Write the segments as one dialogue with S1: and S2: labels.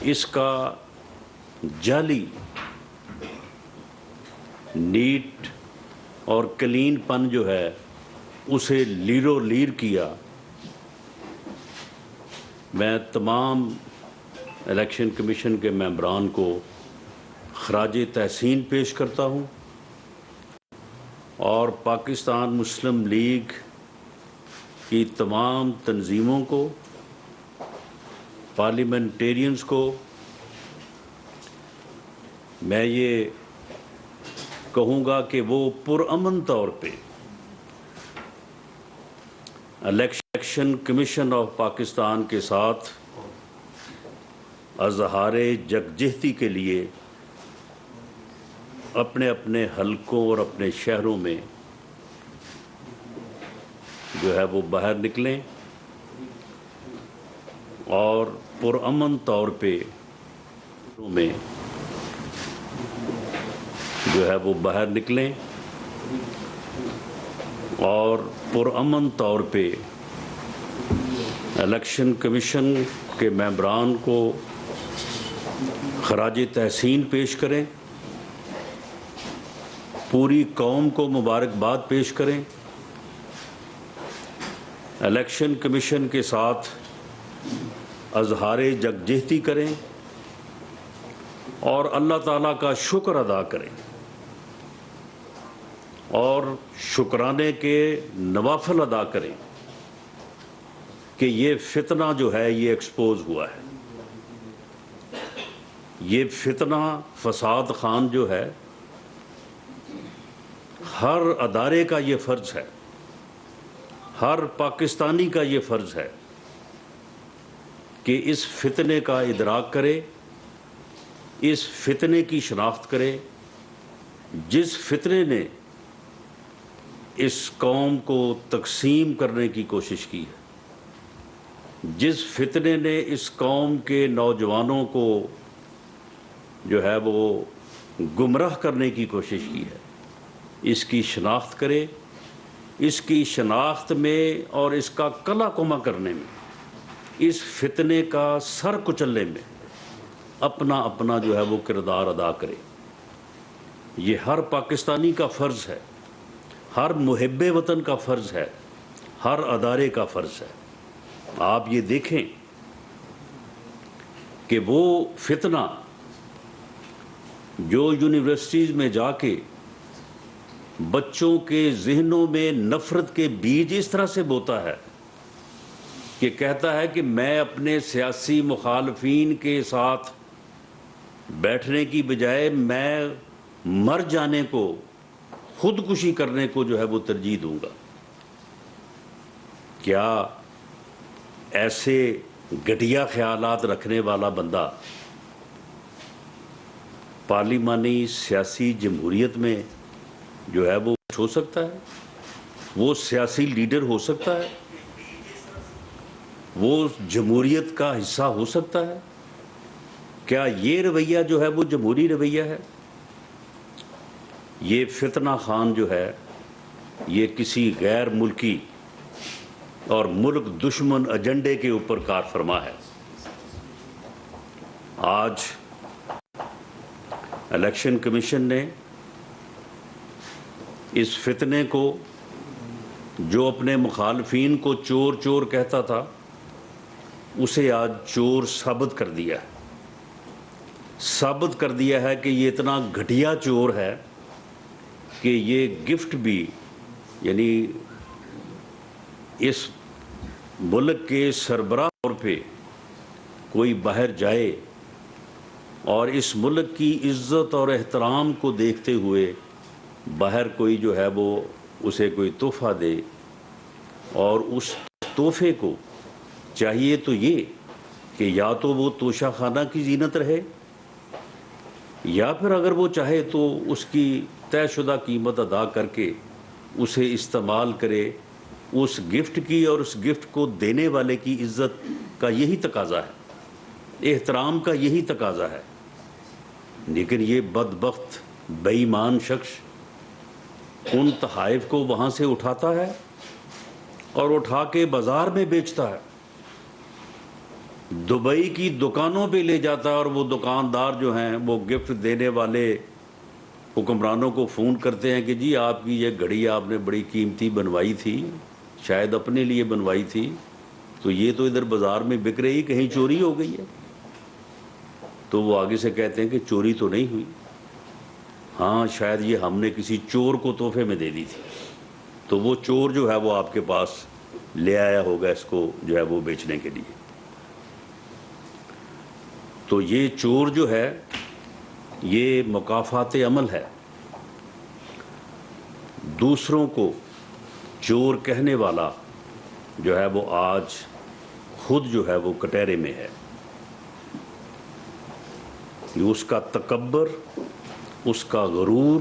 S1: اس کا جعلی نیٹ اور کلین پن جو ہے اسے لیرو لیر کیا، میں تمام الیکشن کمیشن کے ممبران کو خراج تحسین پیش کرتا ہوں اور پاکستان مسلم لیگ کی تمام تنظیموں کو، پارلیمنٹیرینز کو میں یہ کہوں گا کہ وہ پرامن طور پہ الیکشن کمیشن آف پاکستان کے ساتھ اظہار یکجہتی کے لیے اپنے اپنے حلقوں اور اپنے شہروں میں جو ہے وہ باہر نکلیں اور پرامن طور پہ میں جو ہے وہ باہر نکلیں اور پرامن طور پہ الیکشن کمیشن کے ممبران کو خراج تحسین پیش کریں، پوری قوم کو مبارکباد پیش کریں، الیکشن کمیشن کے ساتھ اظہار یکجہتی کریں اور اللہ تعالیٰ کا شکر ادا کریں اور شکرانے کے نوافل ادا کریں کہ یہ فتنہ جو ہے یہ ایکسپوز ہوا ہے، یہ فتنہ فساد خان جو ہے ہر ادارے کا یہ فرض ہے، ہر پاکستانی کا یہ فرض ہے کہ اس فتنے کا ادراک کرے، اس فتنے کی شناخت کرے جس فتنے نے اس قوم کو تقسیم کرنے کی کوشش کی ہے، جس فتنے نے اس قوم کے نوجوانوں کو جو ہے وہ گمراہ کرنے کی کوشش کی ہے، اس کی شناخت کرے، اس کی شناخت میں اور اس کا کلا کما کرنے میں، اس فتنے کا سر کچلنے میں اپنا اپنا جو ہے وہ کردار ادا کرے۔ یہ ہر پاکستانی کا فرض ہے، ہر محب وطن کا فرض ہے، ہر ادارے کا فرض ہے۔ آپ یہ دیکھیں کہ وہ فتنہ جو یونیورسٹیز میں جا کے بچوں کے ذہنوں میں نفرت کے بیج اس طرح سے بوتا ہے کہ کہتا ہے کہ میں اپنے سیاسی مخالفین کے ساتھ بیٹھنے کی بجائے میں مر جانے کو، خودکشی کرنے کو جو ہے وہ ترجیح دوں گا۔ کیا ایسے گھٹیا خیالات رکھنے والا بندہ پارلیمانی سیاسی جمہوریت میں جو ہے وہ ہو سکتا ہے؟ وہ سیاسی لیڈر ہو سکتا ہے؟ وہ جمہوریت کا حصہ ہو سکتا ہے؟ کیا یہ رویہ جو ہے وہ جمہوری رویہ ہے؟ یہ فتنہ خان جو ہے یہ کسی غیر ملکی اور ملک دشمن ایجنڈے کے اوپر کار فرما ہے۔ آج الیکشن کمیشن نے اس فتنے کو، جو اپنے مخالفین کو چور چور کہتا تھا، اسے آج چور ثابت کر دیا ہے، ثابت کر دیا ہے کہ یہ اتنا گھٹیا چور ہے کہ یہ گفٹ بھی، یعنی اس ملک کے سربراہ طور پہ کوئی باہر جائے اور اس ملک کی عزت اور احترام کو دیکھتے ہوئے باہر کوئی جو ہے وہ اسے کوئی تحفہ دے، اور اس تحفے کو چاہیے تو یہ کہ یا تو وہ توشہ خانہ کی زینت رہے، یا پھر اگر وہ چاہے تو اس کی طے شدہ قیمت ادا کر کے اسے استعمال کرے۔ اس گفٹ کی اور اس گفٹ کو دینے والے کی عزت کا یہی تقاضا ہے، احترام کا یہی تقاضا ہے۔ لیکن یہ بدبخت بے ایمان شخص ان تحائف کو وہاں سے اٹھاتا ہے اور اٹھا کے بازار میں بیچتا ہے۔ دبئی کی دکانوں پہ لے جاتا ہے اور وہ دکاندار جو ہیں وہ گفٹ دینے والے حکمرانوں کو فون کرتے ہیں کہ جی آپ کی یہ گھڑی آپ نے بڑی قیمتی بنوائی تھی، شاید اپنے لیے بنوائی تھی، تو یہ تو ادھر بازار میں بک رہی، کہیں چوری ہو گئی ہے؟ تو وہ آگے سے کہتے ہیں کہ چوری تو نہیں ہوئی، ہاں شاید یہ ہم نے کسی چور کو تحفے میں دے دی تھی، تو وہ چور جو ہے وہ آپ کے پاس لے آیا ہوگا اس کو جو ہے وہ بیچنے کے لیے۔ تو یہ چور جو ہے یہ مکافات عمل ہے، دوسروں کو چور کہنے والا جو ہے وہ آج خود جو ہے وہ کٹہرے میں ہے، اس کا تکبر، اس کا غرور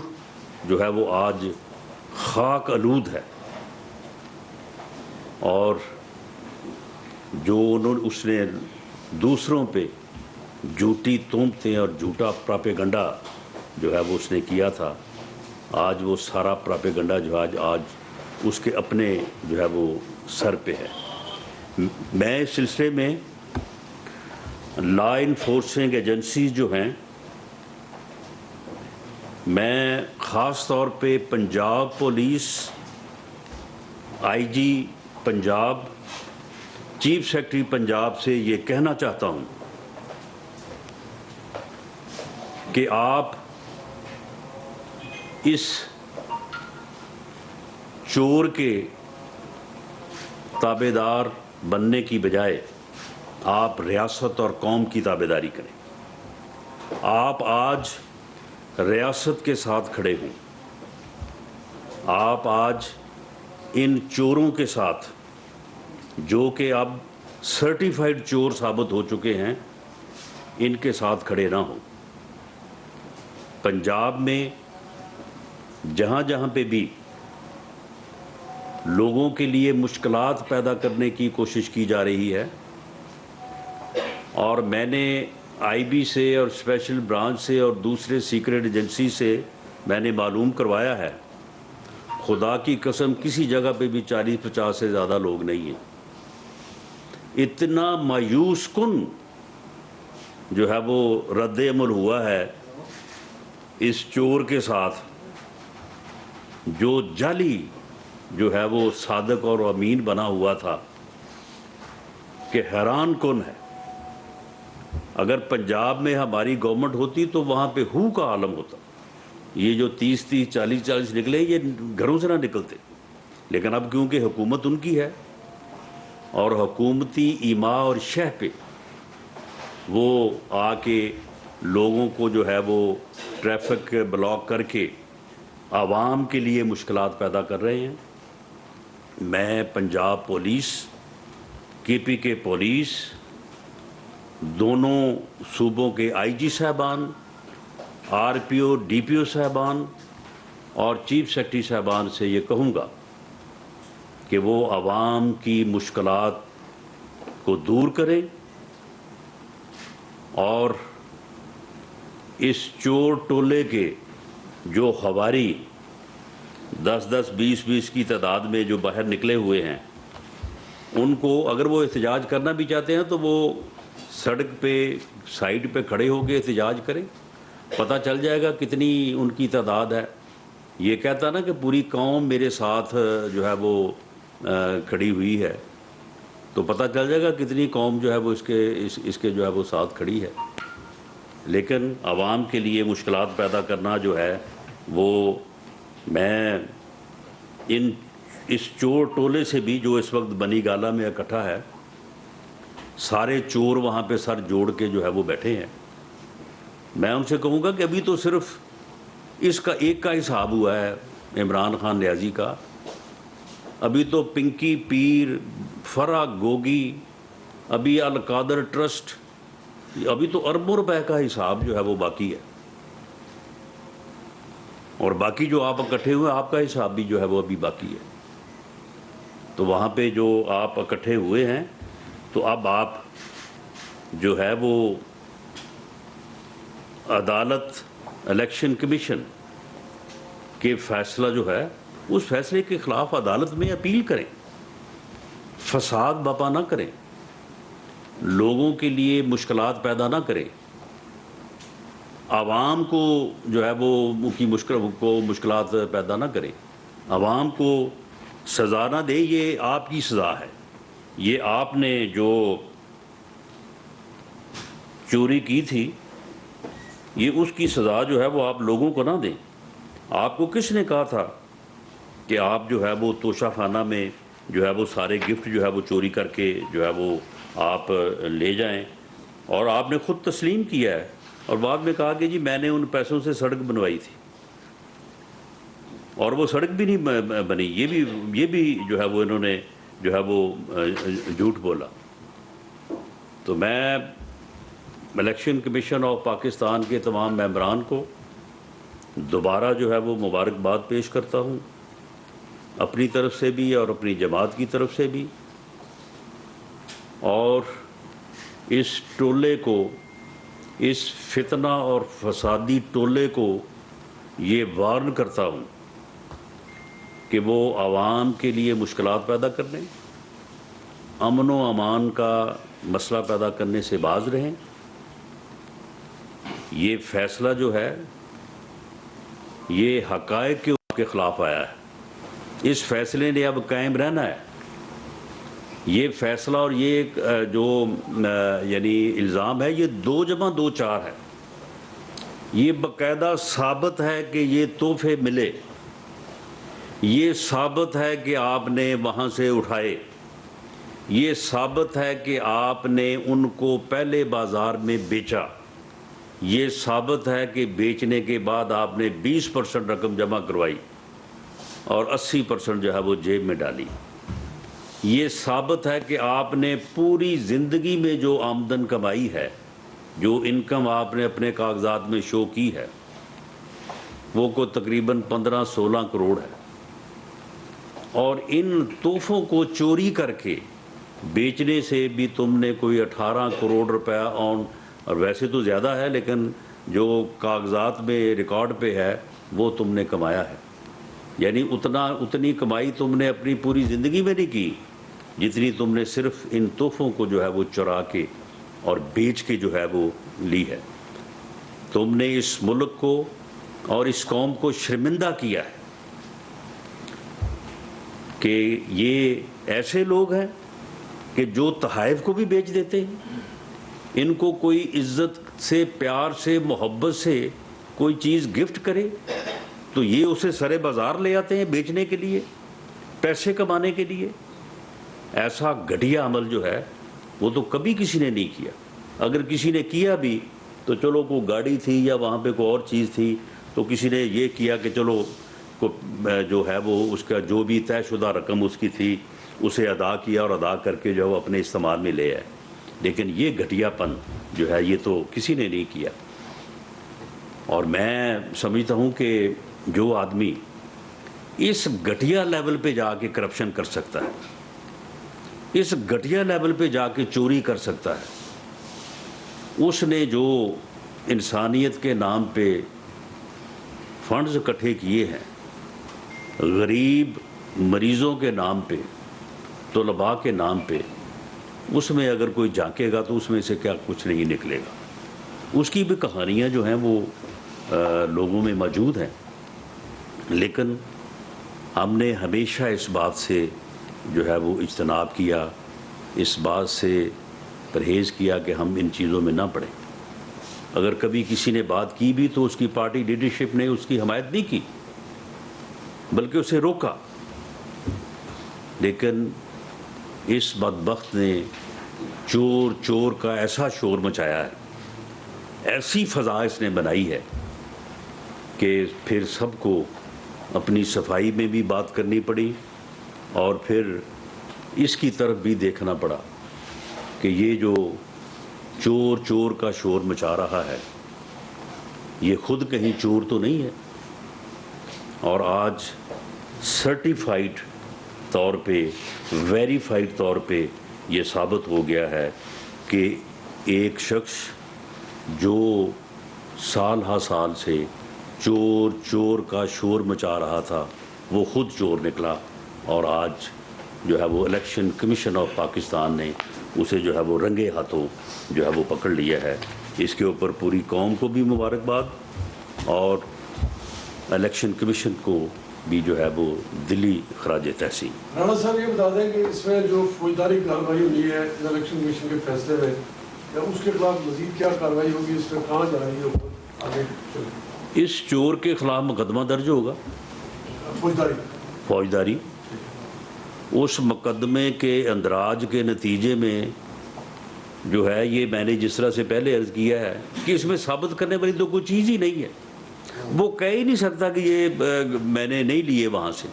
S1: جو ہے وہ آج خاک آلود ہے، اور جو اس نے دوسروں پہ جھوٹی تہمتیں اور جھوٹا پراپیگنڈا جو ہے وہ اس نے کیا تھا، آج وہ سارا پراپیگنڈا جو آج اس کے اپنے جو ہے وہ سر پہ ہے۔ میں اس سلسلے میں لا انفورسنگ ایجنسیز جو ہیں، میں خاص طور پہ پنجاب پولیس، آئی جی پنجاب، چیف سیکرٹری پنجاب سے یہ کہنا چاہتا ہوں کہ آپ اس چور کے تابع دار بننے کی بجائے آپ ریاست اور قوم کی تابع داری کریں۔ آپ آج ریاست کے ساتھ کھڑے ہوں، آپ آج ان چوروں کے ساتھ جو کہ اب سرٹیفائیڈ چور ثابت ہو چکے ہیں، ان کے ساتھ کھڑے نہ ہوں۔ پنجاب میں جہاں جہاں پہ بھی لوگوں کے لیے مشکلات پیدا کرنے کی کوشش کی جا رہی ہے، اور میں نے آئی بی سے اور اسپیشل برانچ سے اور دوسرے سیکرٹ ایجنسی سے میں نے معلوم کروایا ہے، خدا کی قسم کسی جگہ پہ بھی 40-50 سے زیادہ لوگ نہیں ہیں۔ اتنا مایوس کن جو ہے وہ رد عمل ہوا ہے اس چور کے ساتھ، جو جعلی جو ہے وہ صادق اور امین بنا ہوا تھا، کہ حیران کن ہے۔ اگر پنجاب میں ہماری گورنمنٹ ہوتی تو وہاں پہ ہو کا عالم ہوتا، یہ جو 30-30 40-40 نکلے یہ گھروں سے نہ نکلتے، لیکن اب کیونکہ حکومت ان کی ہے اور حکومتی ایما اور شہ پہ وہ آ کے لوگوں کو جو ہے وہ ٹریفک بلاک کر کے عوام کے لیے مشکلات پیدا کر رہے ہیں۔ میں پنجاب پولیس، کے پی کے پولیس، دونوں صوبوں کے آئی جی صاحبان، R P O D P او صاحبان اور چیف سیکرٹری صاحبان سے یہ کہوں گا کہ وہ عوام کی مشکلات کو دور کریں اور اس چور ٹولے کے جو خواری 10-10 20-20 کی تعداد میں جو باہر نکلے ہوئے ہیں، ان کو اگر وہ احتجاج کرنا بھی چاہتے ہیں تو وہ سڑک پہ سائڈ پہ کھڑے ہو کے احتجاج کریں، پتہ چل جائے گا کتنی ان کی تعداد ہے۔ یہ کہتا نا کہ پوری قوم میرے ساتھ جو ہے وہ کھڑی ہوئی ہے، تو پتہ چل جائے گا کتنی قوم جو ہے وہ اس کے جو ہے وہ ساتھ کھڑی ہے۔ لیکن عوام کے لیے مشکلات پیدا کرنا جو ہے وہ، میں اس چور ٹولے سے بھی جو اس وقت بنی گالہ میں اکٹھا ہے، سارے چور وہاں پہ سر جوڑ کے جو ہے وہ بیٹھے ہیں، میں ان سے کہوں گا کہ ابھی تو صرف اس کا ایک کا حساب ہوا ہے، عمران خان ریاضی کا، ابھی تو پنکی پیر، فرا گوگی، ابھی القادر ٹرسٹ، ابھی تو اربوں روپے کا حساب جو ہے وہ باقی ہے، اور باقی جو آپ اکٹھے ہوئے آپ کا حساب بھی جو ہے وہ ابھی باقی ہے۔ تو وہاں پہ جو آپ اکٹھے ہوئے ہیں، تو اب آپ جو ہے وہ عدالت، الیکشن کمیشن کے فیصلہ جو ہے اس فیصلے کے خلاف عدالت میں اپیل کریں، فساد برپا نہ کریں۔ لوگوں کے لیے مشکلات پیدا نہ کرے، عوام کو جو ہے وہ کی مشکلات پیدا نہ کرے، عوام کو سزا نہ دے۔ یہ آپ کی سزا ہے، یہ آپ نے جو چوری کی تھی یہ اس کی سزا جو ہے وہ آپ لوگوں کو نہ دیں۔ آپ کو کس نے کہا تھا کہ آپ جو ہے وہ توشہ خانہ میں جو ہے وہ سارے گفٹ جو ہے وہ چوری کر کے جو ہے وہ آپ لے جائیں؟ اور آپ نے خود تسلیم کیا ہے اور بعد میں کہا کہ جی میں نے ان پیسوں سے سڑک بنوائی تھی، اور وہ سڑک بھی نہیں بنی۔ یہ بھی جو ہے وہ انہوں نے جو ہے وہ جھوٹ بولا۔ تو میں الیکشن کمیشن آف پاکستان کے تمام ممبران کو دوبارہ جو ہے وہ مبارکباد پیش کرتا ہوں، اپنی طرف سے بھی اور اپنی جماعت کی طرف سے بھی، اور اس ٹولے کو، اس فتنہ اور فسادی ٹولے کو یہ وارن کرتا ہوں کہ وہ عوام کے لیے مشکلات پیدا کرنے، امن و امان کا مسئلہ پیدا کرنے سے باز رہیں۔ یہ فیصلہ جو ہے یہ حقائق کے خلاف آیا ہے، اس فیصلے نے اب قائم رہنا ہے۔ یہ فیصلہ اور یہ جو یعنی الزام ہے یہ 2 جمع 2 4 ہے۔ یہ باقاعدہ ثابت ہے کہ یہ تحفے ملے، یہ ثابت ہے کہ آپ نے وہاں سے اٹھائے، یہ ثابت ہے کہ آپ نے ان کو پہلے بازار میں بیچا، یہ ثابت ہے کہ بیچنے کے بعد آپ نے 20% رقم جمع کروائی اور 80% جو ہے وہ جیب میں ڈالی۔ یہ ثابت ہے کہ آپ نے پوری زندگی میں جو آمدن کمائی ہے، جو انکم آپ نے اپنے کاغذات میں شو کی ہے، وہ کو تقریباً 15-16 کروڑ ہے، اور ان تحفوں کو چوری کر کے بیچنے سے بھی تم نے کوئی 18 کروڑ روپیہ اور ویسے تو زیادہ ہے لیکن جو کاغذات میں ریکارڈ پہ ہے وہ تم نے کمایا ہے۔ یعنی اتنی کمائی تم نے اپنی پوری زندگی میں نہیں کی جتنی تم نے صرف ان تحفوں کو جو ہے وہ چرا کے اور بیچ کے جو ہے وہ لی ہے۔ تم نے اس ملک کو اور اس قوم کو شرمندہ کیا ہے کہ یہ ایسے لوگ ہیں کہ جو تحائف کو بھی بیچ دیتے ہیں۔ ان کو کوئی عزت سے، پیار سے، محبت سے کوئی چیز گفٹ کرے تو یہ اسے سرے بازار لے آتے ہیں بیچنے کے لیے، پیسے کمانے کے لیے۔ ایسا گھٹیا عمل جو ہے وہ تو کبھی کسی نے نہیں کیا۔ اگر کسی نے کیا بھی تو چلو کوئی گاڑی تھی یا وہاں پہ کوئی اور چیز تھی تو کسی نے یہ کیا کہ چلو جو ہے وہ اس کا جو بھی طے شدہ رقم اس کی تھی اسے ادا کیا اور ادا کر کے جو اپنے استعمال میں لے آئے۔ لیکن یہ گھٹیا پن جو ہے یہ تو کسی نے نہیں کیا۔ اور میں سمجھتا ہوں کہ جو آدمی اس گھٹیا لیول پہ جا کے کرپشن کر سکتا ہے، اس گھٹیا لیول پہ جا کے چوری کر سکتا ہے، اس نے جو انسانیت کے نام پہ فنڈز اکٹھے کیے ہیں، غریب مریضوں کے نام پہ، طلباء کے نام پہ، اس میں اگر کوئی جھانکے گا تو اس میں سے کیا کچھ نہیں نکلے گا۔ اس کی بھی کہانیاں جو ہیں وہ لوگوں میں موجود ہیں، لیکن ہم نے ہمیشہ اس بات سے جو ہے وہ اجتناب کیا، اس بات سے پرہیز کیا کہ ہم ان چیزوں میں نہ پڑیں۔ اگر کبھی کسی نے بات کی بھی تو اس کی پارٹی لیڈرشپ نے اس کی حمایت نہیں کی بلکہ اسے روکا۔ لیکن اس بدبخت نے چور چور کا ایسا شور مچایا ہے، ایسی فضا اس نے بنائی ہے کہ پھر سب کو اپنی صفائی میں بھی بات کرنی پڑی اور پھر اس کی طرف بھی دیکھنا پڑا کہ یہ جو چور چور کا شور مچا رہا ہے یہ خود کہیں چور تو نہیں ہے، اور آج سرٹیفائیڈ طور پہ، ویریفائیڈ طور پہ یہ ثابت ہو گیا ہے کہ ایک شخص جو سال ہا سال سے چور چور کا شور مچا رہا تھا وہ خود چور نکلا، اور آج جو ہے وہ الیکشن کمیشن آف پاکستان نے اسے جو ہے وہ رنگے ہاتھوں جو ہے وہ پکڑ لیا ہے. اس کے اوپر پوری قوم کو بھی مبارکباد اور الیکشن کمیشن کو بھی جو ہے وہ دلی خراج تحسین.
S2: رانا صاحب یہ بتا دیں کہ اس میں جو فوجداری کارروائی ہوئی ہے الیکشن کمیشن کے فیصلے میں، یا اس کے خلاف مزید کیا کارروائی ہوگی، اس میں کہاں جا رہی ہے آگے؟
S1: اس چور کے خلاف مقدمہ درج ہوگا فوجداری. اس مقدمے کے اندراج کے نتیجے میں جو ہے یہ میں نے جس طرح سے پہلے عرض کیا ہے کہ اس میں ثابت کرنے والی تو کوئی چیز ہی نہیں ہے. وہ کہہ ہی نہیں سکتا کہ یہ میں نے نہیں لیے وہاں سے.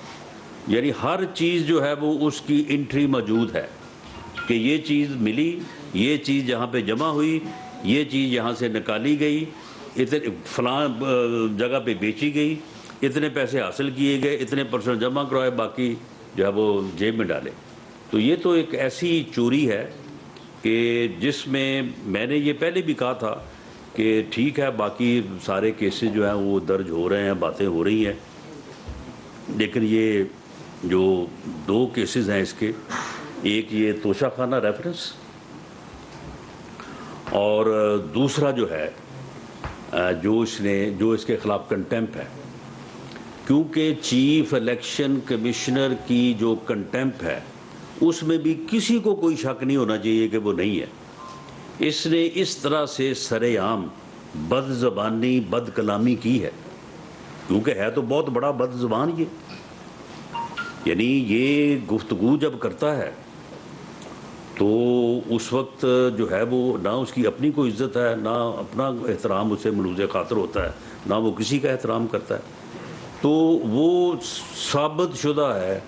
S1: یعنی ہر چیز جو ہے وہ اس کی انٹری موجود ہے کہ یہ چیز ملی، یہ چیز جہاں پہ جمع ہوئی، یہ چیز یہاں سے نکالی گئی، فلاں جگہ پہ بیچی گئی، اتنے پیسے حاصل کیے گئے، اتنے پرسنٹ جمع کروائے، باقی جو ہے وہ جیب میں ڈالے. تو یہ تو ایک ایسی چوری ہے کہ جس میں نے یہ پہلے بھی کہا تھا کہ ٹھیک ہے باقی سارے کیسز جو ہیں وہ درج ہو رہے ہیں، باتیں ہو رہی ہیں، لیکن یہ جو 2 کیسز ہیں اس کے، ایک یہ توشہ خانہ ریفرنس اور دوسرا جو ہے جو اس کے خلاف کنٹیمپ ہے، کیونکہ چیف الیکشن کمشنر کی جو کنٹیمپ ہے اس میں بھی کسی کو کوئی شک نہیں ہونا چاہیے کہ وہ نہیں ہے. اس نے اس طرح سے سر عام بد زبانی بد کلامی کی ہے، کیونکہ ہے تو بہت بڑا بد زبان یہ. یعنی یہ گفتگو جب کرتا ہے تو اس وقت جو ہے وہ نہ اس کی اپنی کوئی عزت ہے، نہ اپنا احترام اسے ملوز خاطر ہوتا ہے، نہ وہ کسی کا احترام کرتا ہے. تو وہ ثابت شدہ ہے،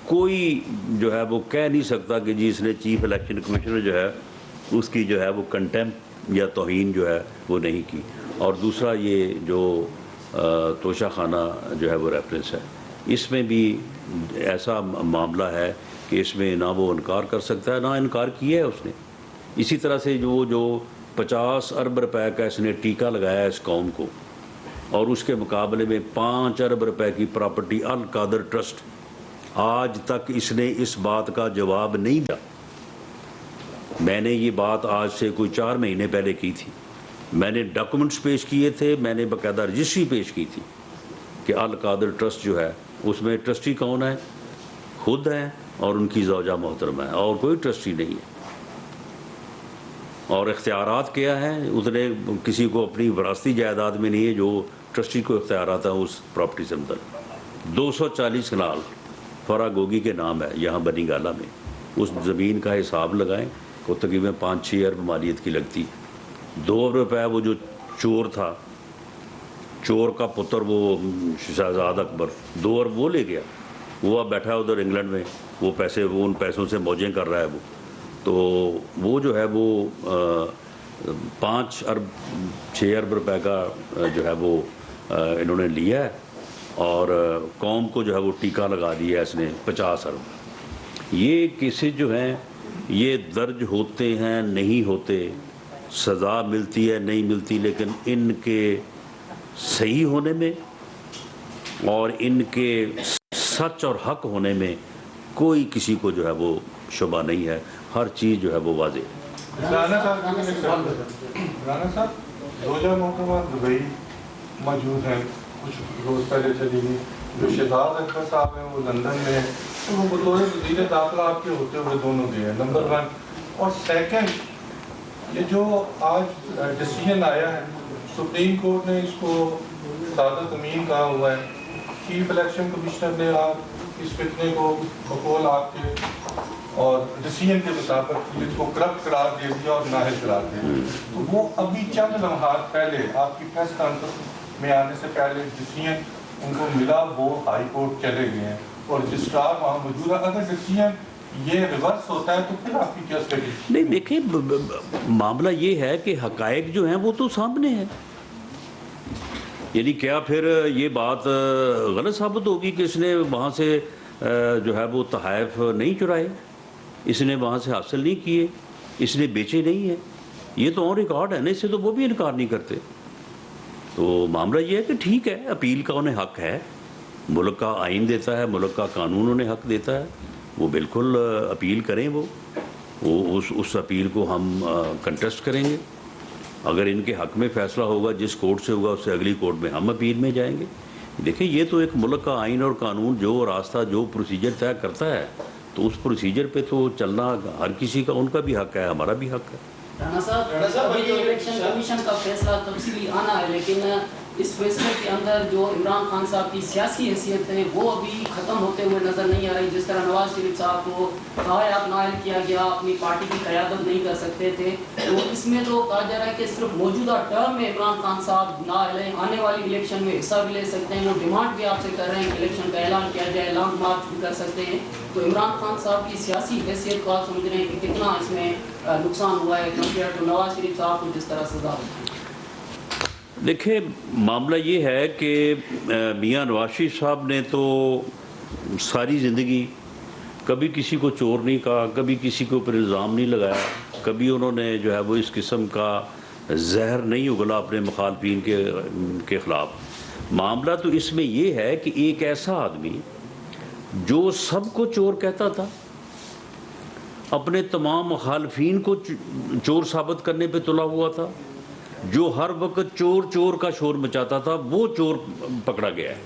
S1: کوئی جو ہے وہ کہہ نہیں سکتا کہ جی اس نے چیف الیکشن کمشنر جو ہے اس کی جو ہے وہ کنٹیمپ یا توہین جو ہے وہ نہیں کی. اور دوسرا یہ جو توشہ خانہ جو ہے وہ ریفرنس ہے، اس میں بھی ایسا معاملہ ہے کہ اس میں نہ وہ انکار کر سکتا ہے، نہ انکار کیا ہے اس نے. اسی طرح سے جو 50 ارب روپے کا اس نے ٹیکہ لگایا ہے اس قوم کو، اور اس کے مقابلے میں 5 ارب روپے کی پراپرٹی القادر ٹرسٹ، آج تک اس نے اس بات کا جواب نہیں دیا. میں نے یہ بات آج سے کوئی 4 مہینے پہلے کی تھی، میں نے ڈاکومنٹس پیش کیے تھے، میں نے باقاعدہ رجسٹری پیش کی تھی کہ القادر ٹرسٹ جو ہے اس میں ٹرسٹی کون ہے، خود ہیں اور ان کی زوجہ محترمہ ہے، اور کوئی ٹرسٹی نہیں ہے. اور اختیارات کیا ہیں، اتنے کسی کو اپنی وراثتی جائیداد میں نہیں ہے جو ٹرسٹی کو اختیارات ہیں اس پراپرٹی سے متعلق. 240 کنال فرا گوگی کے نام ہے یہاں بنی گالہ میں. اس زمین کا حساب لگائیں وہ تقریباً 5-6 ارب مالیت کی لگتی. 2 ارب روپے وہ جو چور تھا، چور کا پتر وہ شہزاد اکبر، 2 ارب وہ لے گیا. وہ اب بیٹھا ہے ادھر انگلینڈ میں، وہ ان پیسوں سے موجیں کر رہا ہے وہ. تو وہ جو ہے وہ 5 ارب 6 ارب روپے کا جو ہے وہ انہوں نے لیا ہے، اور قوم کو جو ہے وہ ٹیکہ لگا دیا ہے اس نے 50 ارب. یہ کیسز جو ہیں یہ درج ہوتے ہیں، نہیں ہوتے، سزا ملتی ہے نہیں ملتی، لیکن ان کے صحیح ہونے میں اور ان کے سچ اور حق ہونے میں کوئی کسی کو جو ہے وہ شبہ نہیں ہے. ہر چیز جو ہے وہ واضح.
S3: رانا صاحب زوجہ محترمہ دبئی موجود ہیں، کچھ روز پہلے چلی گئی. جو شہزاد اکبر صاحب ہیں وہ لندن میں ہیں، تو وہ بطور وزیر داخلہ آپ کے ہوتے ہوئے دونوں گئے ہیں، نمبر 1. اور سیکنڈ، یہ جو آج ڈیسیژن آیا ہے، سپریم کورٹ نے اس کو سعادت امین کہا ہوا ہے، چیف الیکشن کمشنر نے آپ اس فتنے کو بقول آپ کے اور ڈیسیژن کے مطابق اس کو کرپٹ قرار دے دیا اور نااہل قرار دے دیا. تو وہ ابھی چند لمحات پہلے آپ کی پریس کانفرنس میں آنے سے پہلے ڈیسیژن ان کو ملا، وہ ہائی کورٹ چلے گئے ہیں اور رجسٹرار وہاں موجود ہے. اگر ڈیسیژن یہ ریورس ہوتا ہے تو پھر آپ کی کیا اسٹریٹجی؟
S1: نہیں دیکھیں، معاملہ یہ ہے کہ حقائق جو ہیں وہ تو سامنے ہیں. یعنی کیا پھر یہ بات غلط ثابت ہوگی کہ اس نے وہاں سے جو ہے وہ تحائف نہیں چرائے، اس نے وہاں سے حاصل نہیں کیے، اس نے بیچے نہیں ہیں؟ یہ تو آن ریکارڈ ہے نا، اس سے تو وہ بھی انکار نہیں کرتے. تو معاملہ یہ ہے کہ ٹھیک ہے، اپیل کا انہیں حق ہے، ملک کا آئین دیتا ہے، ملک کا قانون انہیں حق دیتا ہے، وہ بالکل اپیل کریں وہ. وہ اس اپیل کو ہم کنٹیسٹ کریں گے. اگر ان کے حق میں فیصلہ ہوگا جس کورٹ سے ہوگا اس سے اگلی کورٹ میں ہم اپیل میں جائیں گے. دیکھیں یہ تو ایک ملک کا آئین اور قانون جو راستہ جو پروسیجر طے کرتا ہے تو اس پروسیجر پہ تو چلنا ہر کسی کا، ان کا بھی حق ہے، ہمارا بھی حق ہے.
S4: رانا صاحب ابھی جو الیکشن کمیشن کا فیصلہ تفصیلی آنا ہے، لیکن اس فیصلے کے اندر جو عمران خان صاحب کی سیاسی حیثیت ہے وہ ابھی ختم ہوتے ہوئے نظر نہیں آ رہی. جس طرح نواز شریف صاحب کو تغیرات نائل کیا گیا، اپنی پارٹی کی قیادت نہیں کر سکتے تھے، تو اس میں تو کہا جا رہا ہے کہ صرف موجودہ ٹرم میں عمران خان صاحب نہ لیں، آنے والی الیکشن میں حصہ بھی لے سکتے ہیں. وہ ڈیمانڈ بھی آپ سے کر رہے ہیں کہ الیکشن کا اعلان کیا جائے، لانگ مارچ بھی کر سکتے ہیں. تو عمران خان صاحب کی سیاسی حیثیت کو آپ سمجھ رہے ہیں کہ کتنا اس میں نقصان ہوا ہے کمپیئر ٹو نواز شریف صاحب کو جس طرح سزا ہوئی؟
S1: دیکھیں معاملہ یہ ہے کہ میاں نواز شریف صاحب نے تو ساری زندگی کبھی کسی کو چور نہیں کہا، کبھی کسی کے اوپر الزام نہیں لگایا، کبھی انہوں نے جو ہے وہ اس قسم کا زہر نہیں اگلا اپنے مخالفین کے خلاف. معاملہ تو اس میں یہ ہے کہ ایک ایسا آدمی جو سب کو چور کہتا تھا، اپنے تمام مخالفین کو چور ثابت کرنے پہ تلا ہوا تھا، جو ہر وقت چور چور کا شور مچاتا تھا، وہ چور پکڑا گیا ہے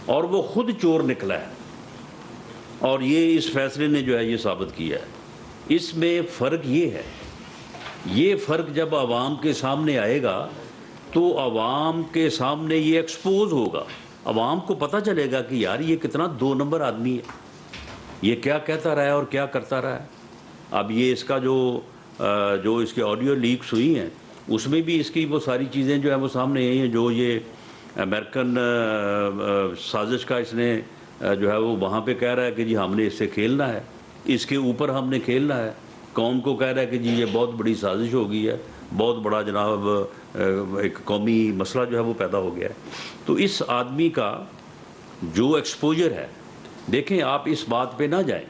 S1: اور وہ خود چور نکلا ہے. اور یہ اس فیصلے نے جو ہے یہ ثابت کیا ہے. اس میں فرق یہ ہے، یہ فرق جب عوام کے سامنے آئے گا تو عوام کے سامنے یہ ایکسپوز ہوگا، عوام کو پتہ چلے گا کہ یار یہ کتنا 2 نمبر آدمی ہے، یہ کیا کہتا رہا ہے اور کیا کرتا رہا ہے. اب یہ اس کا جو اس کے آڈیو لیکس ہوئی ہیں اس میں بھی اس کی وہ ساری چیزیں جو ہیں وہ سامنے آئی ہیں. جو یہ امریکن سازش کا اس نے جو ہے وہ وہاں پہ کہہ رہا ہے کہ جی ہم نے اس سے کھیلنا ہے، اس کے اوپر ہم نے کھیلنا ہے، قوم کو کہہ رہا ہے کہ جی یہ بہت بڑی سازش ہو گئی ہے، بہت بڑا جناب ایک قومی مسئلہ جو ہے وہ پیدا ہو گیا ہے. تو اس آدمی کا جو ایکسپوجر ہے، دیکھیں آپ اس بات پہ نہ جائیں